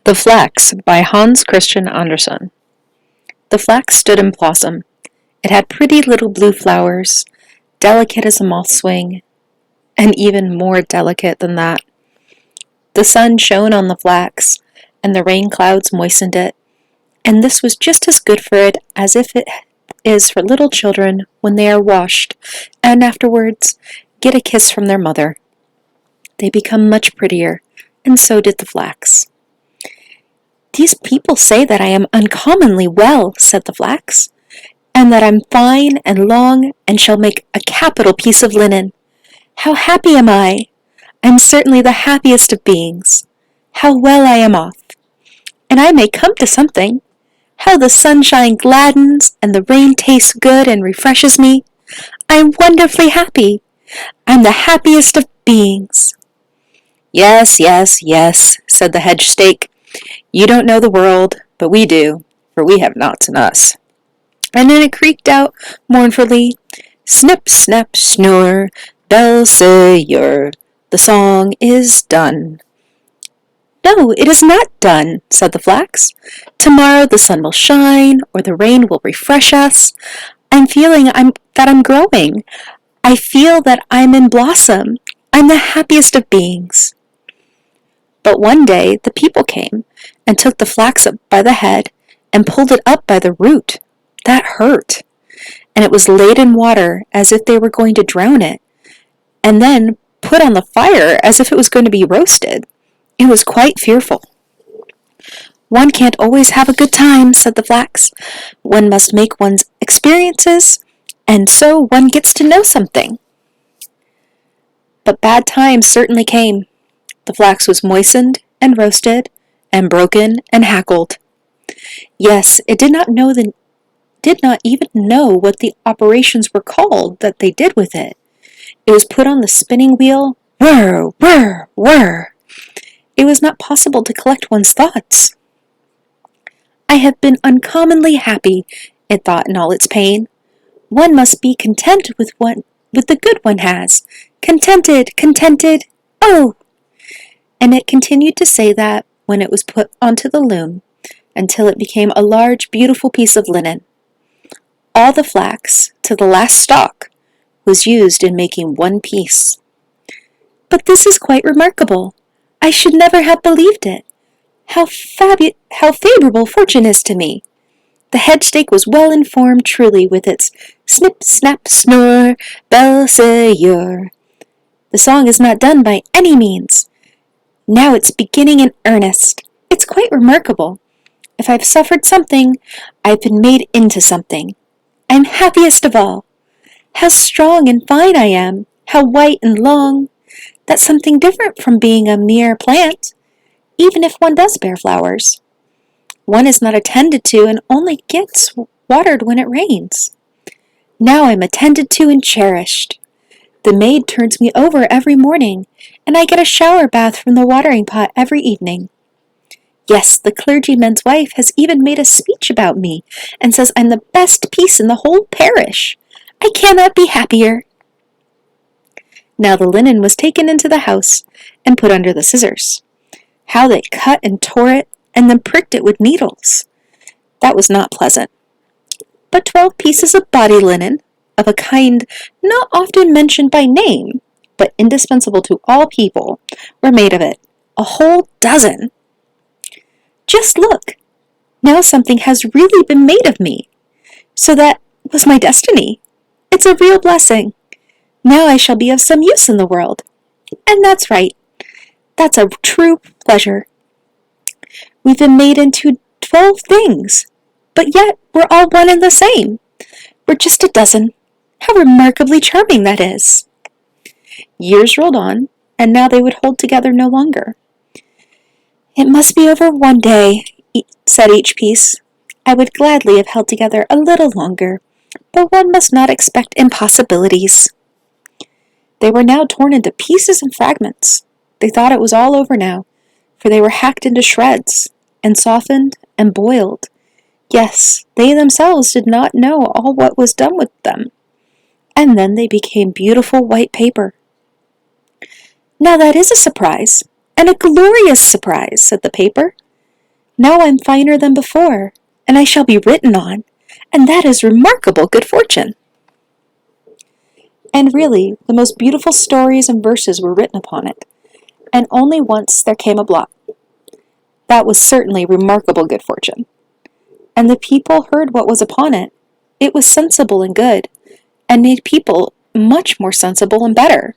The Flax by Hans Christian Andersen. The flax stood in blossom. It had pretty little blue flowers, delicate as a moth's wing, and even more delicate than that. The sun shone on the flax, and the rain clouds moistened it, and this was just as good for it as if it is for little children when they are washed, and afterwards get a kiss from their mother. They become much prettier, and so did the flax. "These people say that I am uncommonly well," said the flax, "and that I'm fine and long and shall make a capital piece of linen. How happy am I! I'm certainly the happiest of beings. How well I am off! And I may come to something. How the sunshine gladdens, and the rain tastes good and refreshes me. I'm wonderfully happy. I'm the happiest of beings." "Yes, yes, yes," said the hedge stake. "You don't know the world, but we do, for we have knots in us." And then it creaked out mournfully, "Snip, snap, snore, bell say your, the song is done." "No, it is not done," said the flax. "Tomorrow the sun will shine, or the rain will refresh us. I'm feeling that I'm growing. I feel that I'm in blossom. I'm the happiest of beings." But one day the people came and took the flax up by the head and pulled it up by the root. That hurt. And it was laid in water as if they were going to drown it, and then put on the fire as if it was going to be roasted. It was quite fearful. "One can't always have a good time," said the flax. "One must make one's experiences, and so one gets to know something." But bad times certainly came. The flax was moistened and roasted and broken and hackled. Yes, it did not even know what the operations were called that they did with it. It was put on the spinning wheel, whir, whir, whir. It was not possible to collect one's thoughts. "I have been uncommonly happy," it thought in all its pain. "One must be content with the good one has. Contented, contented, oh!" And it continued to say that when it was put onto the loom, until it became a large, beautiful piece of linen. All the flax, to the last stalk, was used in making one piece. "But this is quite remarkable. I should never have believed it. How favorable fortune is to me. The hedge stake was well informed truly with its snip, snap, snore, bell say your. The song is not done by any means. Now it's beginning in earnest. It's quite remarkable. If I've suffered something, I've been made into something. I'm happiest of all. How strong and fine I am, how white and long. That's something different from being a mere plant, even if one does bear flowers. One is not attended to and only gets watered when it rains. Now I'm attended to and cherished. The maid turns me over every morning, and I get a shower bath from the watering pot every evening. Yes, the clergyman's wife has even made a speech about me, and says I'm the best piece in the whole parish. I cannot be happier." Now the linen was taken into the house and put under the scissors. How they cut and tore it, and then pricked it with needles. That was not pleasant. But 12 pieces of body linen, of a kind not often mentioned by name, but indispensable to all people, were made of it. A whole dozen. "Just look! Now something has really been made of me. So that was my destiny. It's a real blessing. Now I shall be of some use in the world. And that's right. That's a true pleasure. We've been made into 12 things, but yet we're all one and the same. We're just a dozen. How remarkably charming that is." Years rolled on, and now they would hold together no longer. "It must be over one day," said each piece. "I would gladly have held together a little longer, but one must not expect impossibilities." They were now torn into pieces and fragments. They thought it was all over now, for they were hacked into shreds, and softened and boiled. Yes, they themselves did not know all what was done with them. And then they became beautiful white paper. "Now that is a surprise, and a glorious surprise," said the paper. Now I'm finer than before, and I shall be written on, and that is remarkable good fortune." And really, the most beautiful stories and verses were written upon it, and only once there came a blot. That was certainly remarkable good fortune. And the people heard what was upon it. It was sensible and good, and made people much more sensible and better.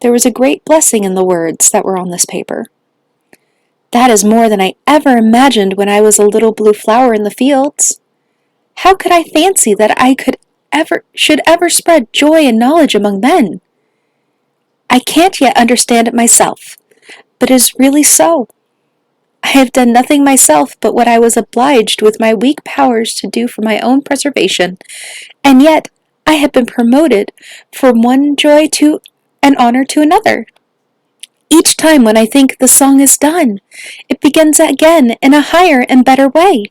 There was a great blessing in the words that were on this paper. That is more than I ever imagined when I was a little blue flower in the fields. How could I fancy that I should ever spread joy and knowledge among men? I can't yet understand it myself, but it is really so. I have done nothing myself but what I was obliged with my weak powers to do for my own preservation, and yet I have been promoted from one joy to an honor to another. Each time when I think the song is done, it begins again in a higher and better way.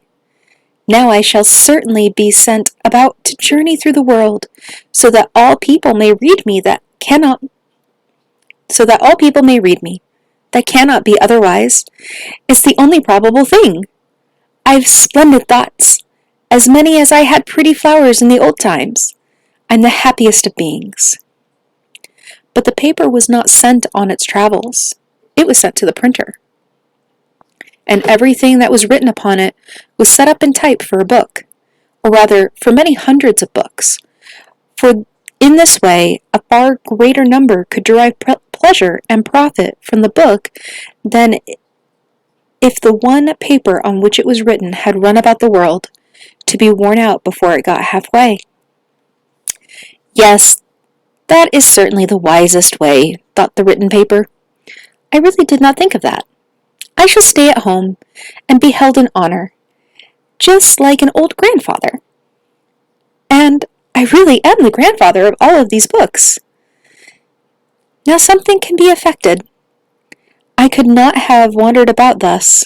Now I shall certainly be sent about to journey through the world, so that all people may read me that cannot be otherwise. It's the only probable thing. I've splendid thoughts, as many as I had pretty flowers in the old times. I'm the happiest of beings. But the paper was not sent on its travels. It was sent to the printer. And everything that was written upon it was set up in type for a book, or rather for many hundreds of books. For in this way, a far greater number could derive pleasure and profit from the book than if the one paper on which it was written had run about the world, to be worn out before it got halfway. Yes, that is certainly the wisest way, thought the written paper. I really did not think of that. I shall stay at home and be held in honor, just like an old grandfather. And I really am the grandfather of all of these books. Now something can be effected. I could not have wandered about thus.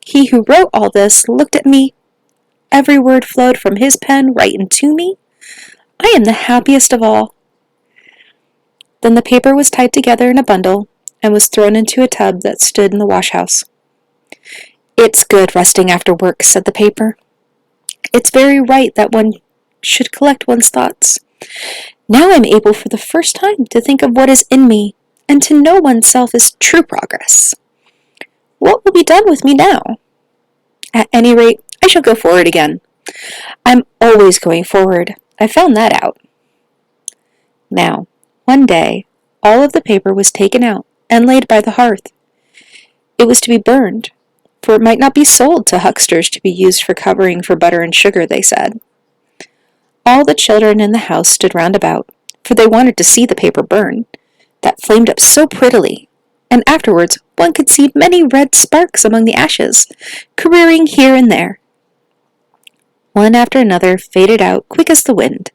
He who wrote all this looked at me. Every word flowed from his pen right into me. I am the happiest of all. Then the paper was tied together in a bundle and was thrown into a tub that stood in the wash-house. "It's good resting after work," said the paper. "It's very right that one should collect one's thoughts. Now I'm able for the first time to think of what is in me, and to know oneself is true progress. What will be done with me now? At any rate, I shall go forward again. I'm always going forward. I found that out." Now, one day, all of the paper was taken out and laid by the hearth. It was to be burned, for it might not be sold to hucksters to be used for covering for butter and sugar, they said. All the children in the house stood round about, for they wanted to see the paper burn, that flamed up so prettily, and afterwards one could see many red sparks among the ashes, careering here and there. One after another faded out quick as the wind,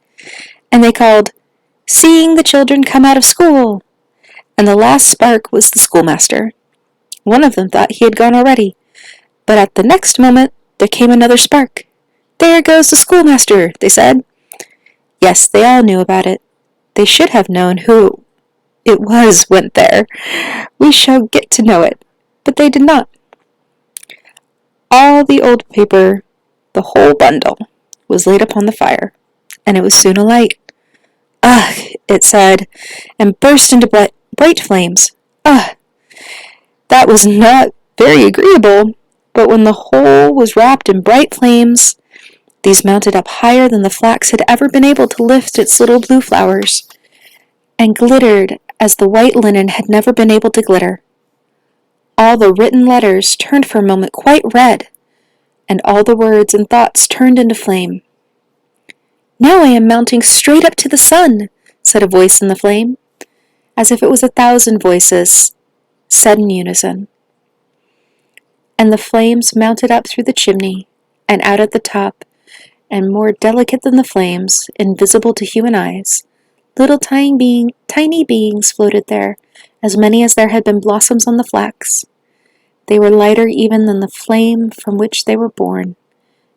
and they called, "Seeing the children come out of school!" And the last spark was the schoolmaster. One of them thought he had gone already, but at the next moment there came another spark. "There goes the schoolmaster," they said. Yes, they all knew about it. They should have known who it was went there. We shall get to know it, but they did not. All the old paper, the whole bundle, was laid upon the fire, and it was soon alight. "Ugh," it said, and burst into bright flames. "Ugh, that was not very agreeable," but when the whole was wrapped in bright flames, these mounted up higher than the flax had ever been able to lift its little blue flowers, and glittered as the white linen had never been able to glitter. All the written letters turned for a moment quite red, and all the words and thoughts turned into flame. "Now I am mounting straight up to the sun," said a voice in the flame, as if it was 1,000 voices, said in unison. And the flames mounted up through the chimney, and out at the top, and more delicate than the flames, invisible to human eyes, little tiny beings floated there, as many as there had been blossoms on the flax. They were lighter even than the flame from which they were born,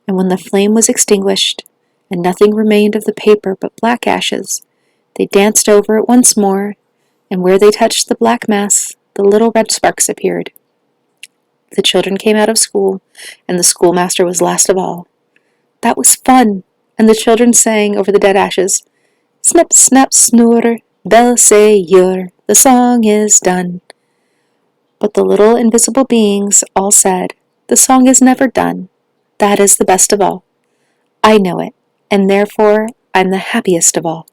and when the flame was extinguished, and nothing remained of the paper but black ashes, they danced over it once more, and where they touched the black mass, the little red sparks appeared. the children came out of school, and the schoolmaster was last of all. That was fun, and the children sang over the dead ashes. Snip, snap, snore, bells say yer, the song is done. But the little invisible beings all said, the song is never done. That is the best of all. I know it, and therefore I'm the happiest of all.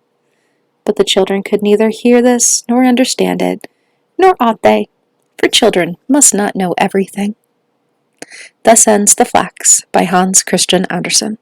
But the children could neither hear this nor understand it, nor ought they, for children must not know everything. Thus ends The Flax by Hans Christian Andersen.